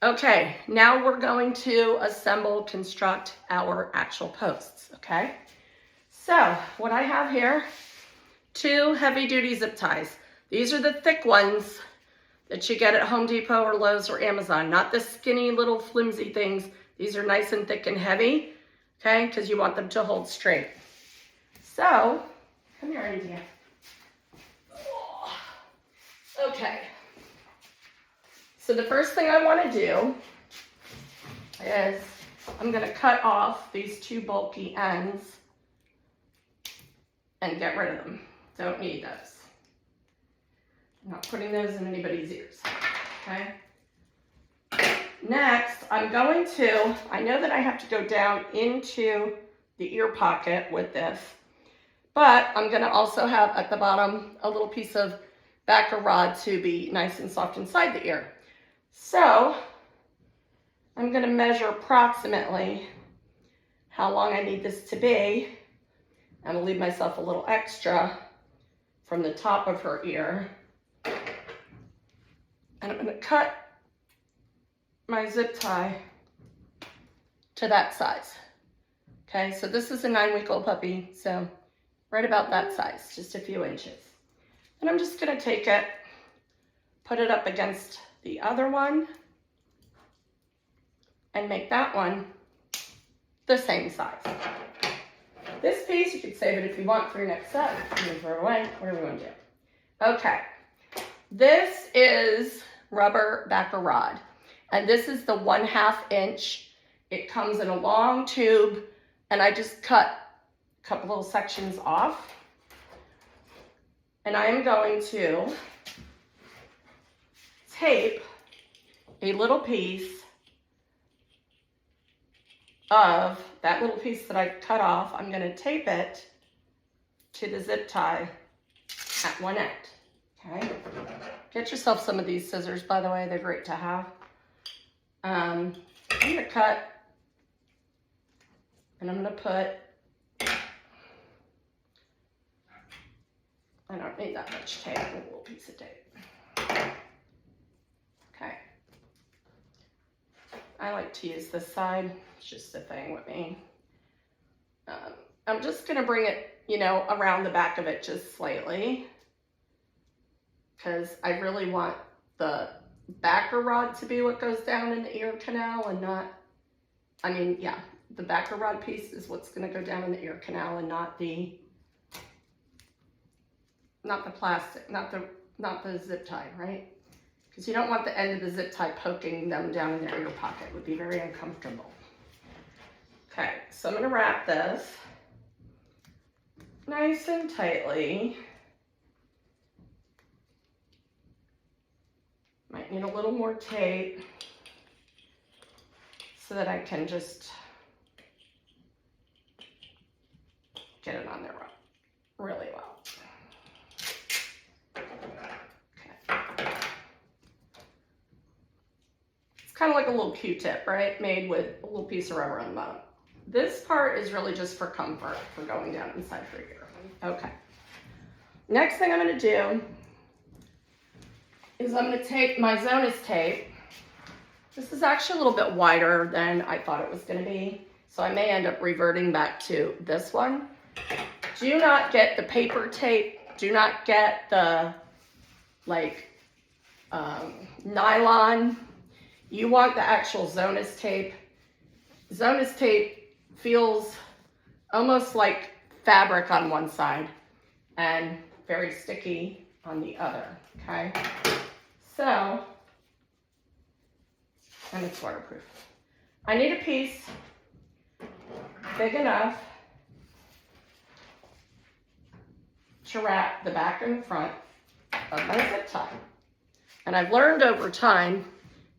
Okay, now we're going to construct our actual posts, okay? So what I have here, 2 heavy-duty zip ties. These are the thick ones that you get at Home Depot or Lowe's or Amazon, not the skinny little flimsy things. These are nice and thick and heavy, okay, because you want them to hold straight. So, come here, India. Okay. So the first thing I want to do is I'm going to cut off these 2 bulky ends and get rid of them. Don't need those. I'm not putting those in anybody's ears, okay? Next, I'm going to, I know that I have to go down into the ear pocket with this, but I'm going to also have at the bottom a little piece of backer rod to be nice and soft inside the ear. So I'm going to measure approximately how long I need this to be. I'm going to leave myself a little extra from the top of her ear. And I'm going to cut my zip tie to that size. Okay, so this is a 9-week-old puppy, so right about that size, just a few inches. And I'm just going to take it, put it up against the other one, and make that one the same size. This piece, you could save it if you want for your next set. You can throw it away, whatever you want to do. Okay, this is rubber backer rod, and this is the 1/2 inch. It comes in a long tube, and I just cut a couple little sections off. And I am going to tape a little piece of that little piece that I cut off. I'm going to tape it to the zip tie at one end. Okay. Get yourself some of these scissors, by the way. They're great to have. I'm going to cut, and I'm going to put, I don't need that much tape, a little piece of tape. Okay. I like to use this side. It's just a thing with me. I'm just going to bring it, around the back of it just slightly, because I really want the backer rod to be what goes down in the ear canal and not, the backer rod piece is what's going to go down in the ear canal and not the plastic, not the zip tie, right? Because you don't want the end of the zip tie poking them down in their ear pocket. It would be very uncomfortable. Okay, so I'm going to wrap this nice and tightly. Might need a little more tape so that I can just get it on there really well. Kind of like a little Q-tip, right? Made with a little piece of rubber on the bottom. This part is really just for comfort, for going down inside her ear. Okay. Next thing I'm going to do is I'm going to take my Zonus tape. This is actually a little bit wider than I thought it was going to be, so I may end up reverting back to this one. Do not get the paper tape. Do not get the nylon. You want the actual Zonus tape. Zonus tape feels almost like fabric on one side and very sticky on the other, okay? So, and it's waterproof. I need a piece big enough to wrap the back and front of my zip tie. And I've learned over time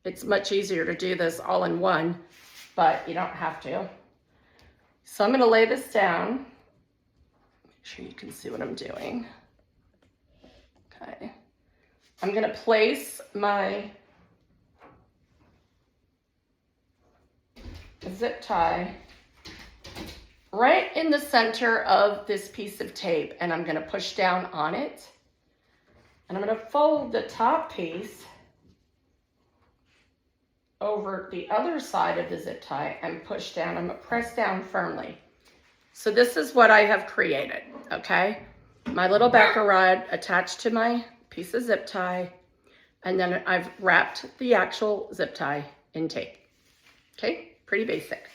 it's much easier to do this all in one, but you don't have to. So I'm going to lay this down. Make sure you can see what I'm doing. Okay. I'm going to place my zip tie right in the center of this piece of tape, and I'm going to push down on it. And I'm going to fold the top piece over the other side of the zip tie and push down. I'm gonna press down firmly. So this is what I have created, okay? My little backer rod attached to my piece of zip tie, and then I've wrapped the actual zip tie in tape. Okay, pretty basic.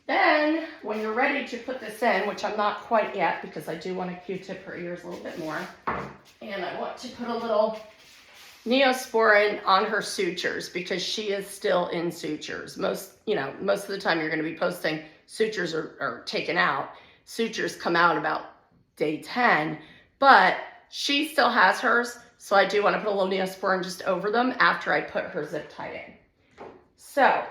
Then, when you're ready to put this in, which I'm not quite yet because I do want to Q-tip her ears a little bit more, and I want to put a little Neosporin on her sutures because she is still in sutures. Most of the time you're going to be posting sutures are taken out. Sutures come out about day 10, but she still has hers, so I do want to put a little Neosporin just over them after I put her zip tie in. So,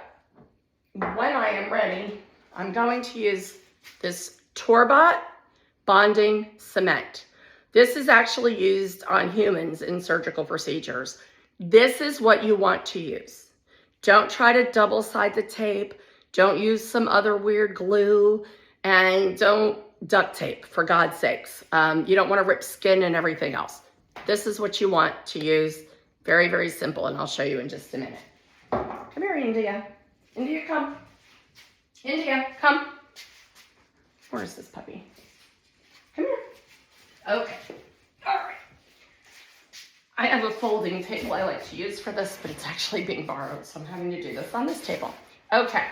when I am ready, I'm going to use this Torbot bonding cement. This is actually used on humans in surgical procedures. This is what you want to use. Don't try to double side the tape. Don't use some other weird glue, and don't duct tape, for God's sakes. You don't want to rip skin and everything else. This is what you want to use. Very, very simple, and I'll show you in just a minute. Come here, India. India, come. India, come. Where's this puppy? Come here. Okay. All right. I have a folding table I like to use for this, but it's actually being borrowed, so I'm having to do this on this table. Okay.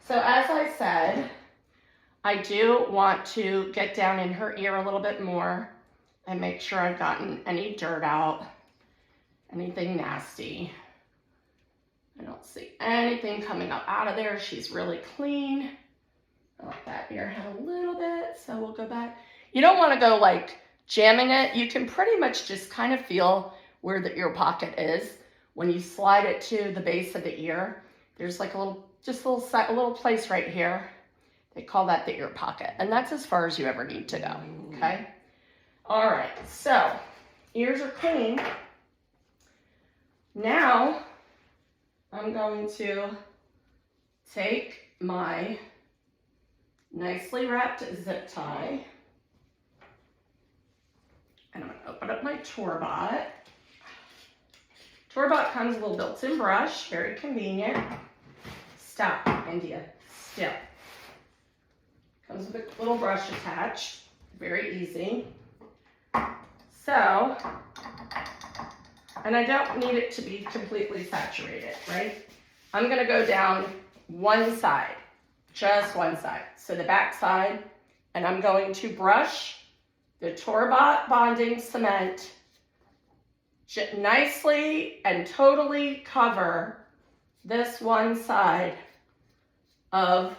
So as I said, I do want to get down in her ear a little bit more and make sure I've gotten any dirt out, anything nasty. I don't see anything coming up out of there. She's really clean. That ear had a little bit, so we'll go back. You don't want to go like jamming it. You can pretty much just kind of feel where the ear pocket is. When you slide it to the base of the ear, there's like a little place right here. They call that the ear pocket, and that's as far as you ever need to go, okay? All right, so ears are clean. Now, I'm going to take my nicely wrapped zip tie, and I'm going to open up my Torbot. Torbot comes with a little built-in brush, very convenient. Stop, India, still. Comes with a little brush attached, very easy. So, and I don't need it to be completely saturated, right? I'm going to go down one side, just one side. So the back side, and I'm going to brush the Torbot bonding cement nicely and totally cover this one side of,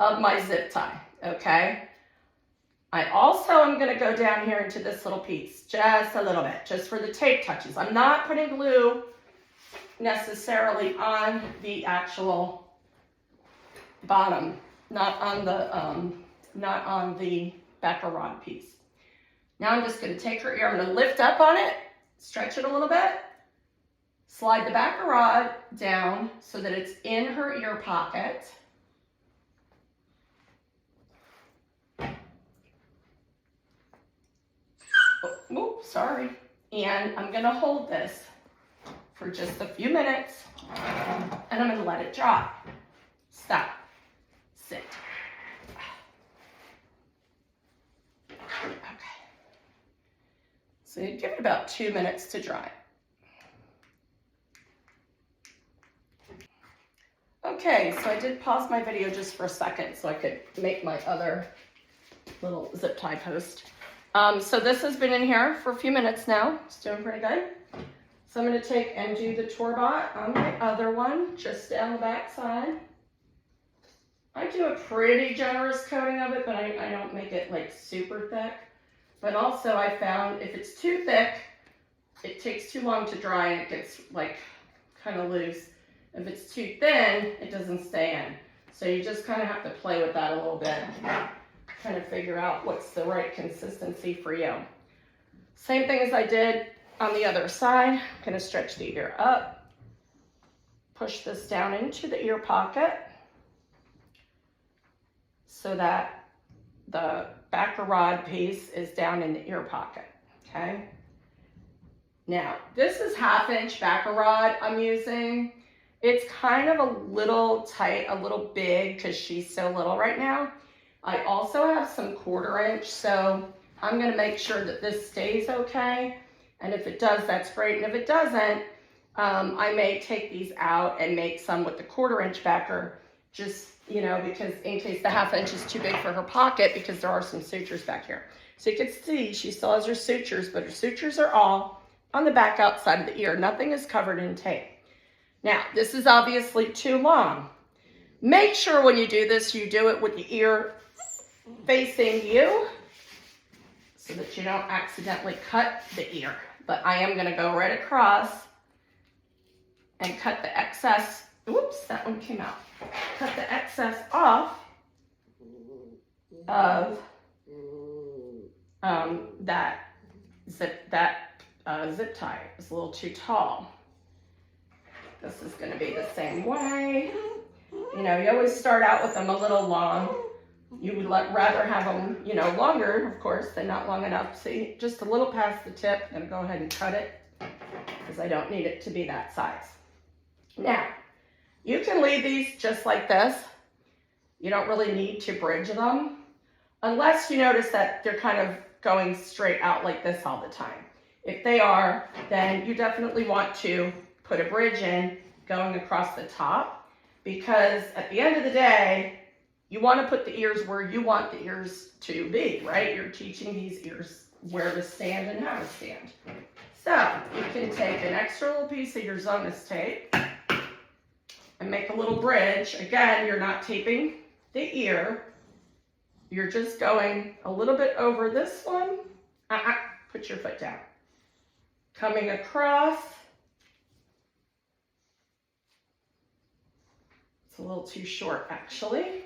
of my zip tie, okay? I also am going to go down here into this little piece, just a little bit, just for the tape touches. I'm not putting glue necessarily on the actual bottom, not on the backer rod piece. Now I'm just going to take her ear, I'm going to lift up on it, stretch it a little bit, slide the backer rod down so that it's in her ear pocket. Oh, sorry. And I'm going to hold this for just a few minutes, and I'm going to let it dry. Stop. Sit. Okay. So you give it about 2 minutes to dry. Okay, so I did pause my video just for a second so I could make my other little zip tie post. So this has been in here for a few minutes now. It's doing pretty good. So I'm going to take and do the Torbot on my other one, just down the back side. I do a pretty generous coating of it, but I don't make it like super thick. But also I found if it's too thick, it takes too long to dry and it gets like kind of loose. If it's too thin, it doesn't stay in. So you just kind of have to play with that a little bit. Kind of figure out what's the right consistency for you. Same thing as I did on the other side. I'm going to stretch the ear up, push this down into the ear pocket so that the backer rod piece is down in the ear pocket, okay? Now, this is 1/2 inch backer rod I'm using. It's kind of a little tight, a little big because she's so little right now. I also have some 1/4 inch, so I'm gonna make sure that this stays okay. And if it does, that's great. And if it doesn't, I may take these out and make some with the 1/4 inch backer, just, you know, because in case the 1/2 inch is too big for her pocket, because there are some sutures back here. So you can see she still has her sutures, but her sutures are all on the back outside of the ear. Nothing is covered in tape. Now, this is obviously too long. Make sure when you do this, you do it with the ear facing you so that you don't accidentally cut the ear. But I am gonna go right across and cut the excess. Whoops, that one came out. Cut the excess off of that zip tie. It's a little too tall. This is gonna be the same way. You know, you always start out with them a little long. You would rather have them, you know, longer, of course, than not long enough. See, just a little past the tip. I'm gonna go ahead and cut it because I don't need it to be that size. Now, you can leave these just like this. You don't really need to bridge them unless you notice that they're kind of going straight out like this all the time. If they are, then you definitely want to put a bridge in going across the top, because at the end of the day, you want to put the ears where you want the ears to be, right? You're teaching these ears where to stand and how to stand. So you can take an extra little piece of your Zonus tape and make a little bridge. Again, you're not taping the ear. You're just going a little bit over this one. Put your foot down. Coming across. It's a little too short, actually.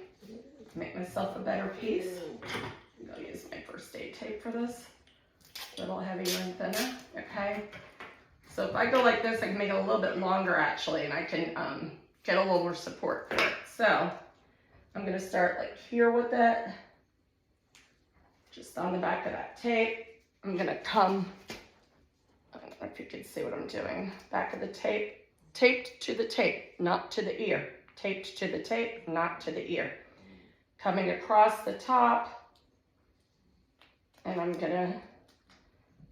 Make myself a better piece. I'll use my first aid tape for this. A little heavier and thinner, okay? So if I go like this, I can make it a little bit longer, actually, and I can get a little more support for it. So I'm gonna start like here with it, just on the back of that tape. I'm gonna come, I don't know if you can see what I'm doing, back of the tape, taped to the tape, not to the ear. Taped to the tape, not to the ear. Coming across the top, and I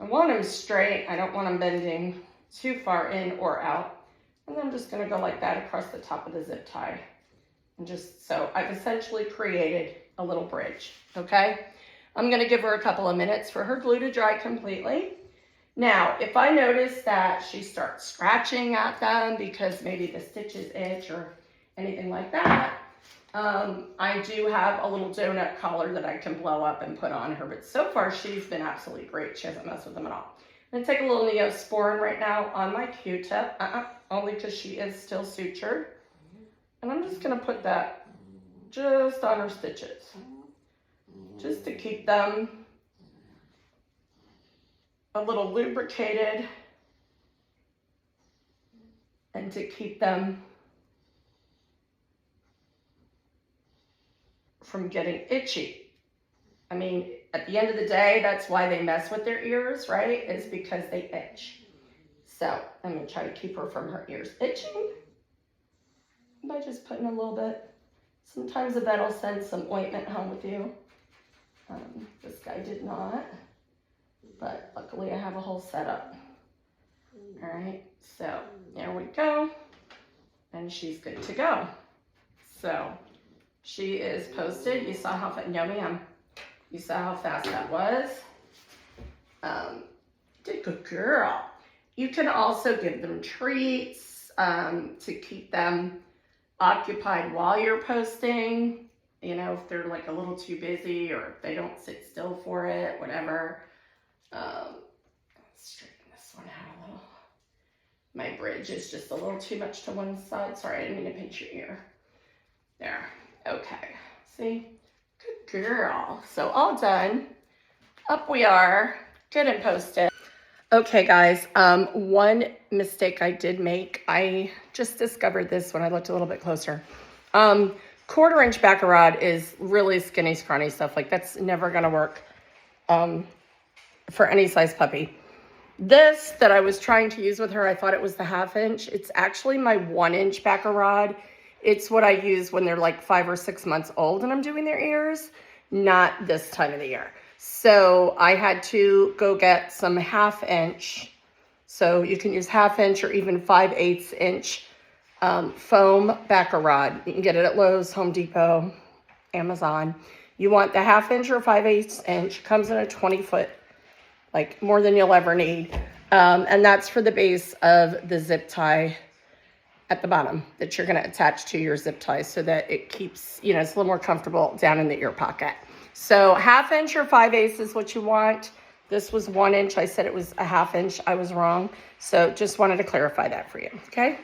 want them straight. I don't want them bending too far in or out. And then I'm just gonna go like that across the top of the zip tie. And just, so I've essentially created a little bridge, okay? I'm gonna give her a couple of minutes for her glue to dry completely. Now, if I notice that she starts scratching at them because maybe the stitches itch or anything like that, I do have a little donut collar that I can blow up and put on her, but so far she's been absolutely great. She hasn't messed with them at all. I'm gonna take a little Neosporin right now on my Q-tip, only because she is still sutured. And I'm just gonna put that just on her stitches, just to keep them a little lubricated and to keep them from getting itchy. I mean, at the end of the day, that's why they mess with their ears, right? Is because they itch. So I'm gonna try to keep her from her ears itching by just putting a little bit. Sometimes a vet will send some ointment home with you. This guy did not, but luckily I have a whole setup. All right, so there we go. And she's good to go. So she is posted. You saw how fast, you saw how fast that was. Good girl. You can also give them treats to keep them occupied while you're posting. You know, if they're like a little too busy or if they don't sit still for it, whatever. Let's straighten this one out a little. My bridge is just a little too much to one side. Sorry, I didn't mean to pinch your ear. There. Okay, see? Good girl. So all done. Up we are. Good and posted. Okay, guys, one mistake I did make. I just discovered this when I looked a little bit closer. 1/4 inch backer rod is really skinny, scrawny stuff. Like, that's never gonna work for any size puppy. This that I was trying to use with her, I thought it was the 1/2 inch. It's actually my 1 inch backer rod. It's what I use when they're like 5 or 6 months old and I'm doing their ears, not this time of the year. So I had to go get some 1/2 inch. So you can use 1/2 inch or even 5/8 inch foam backer rod. You can get it at Lowe's, Home Depot, Amazon. You want the 1/2 inch or 5/8 inch. Comes in a 20-foot, like more than you'll ever need. And that's for the base of the zip tie at the bottom that you're going to attach to your zip tie so that it keeps, you know, it's a little more comfortable down in the ear pocket. So 1/2 inch or 5/8 is what you want. This was 1 inch. I said it was a 1/2 inch. I was wrong. So just wanted to clarify that for you. Okay.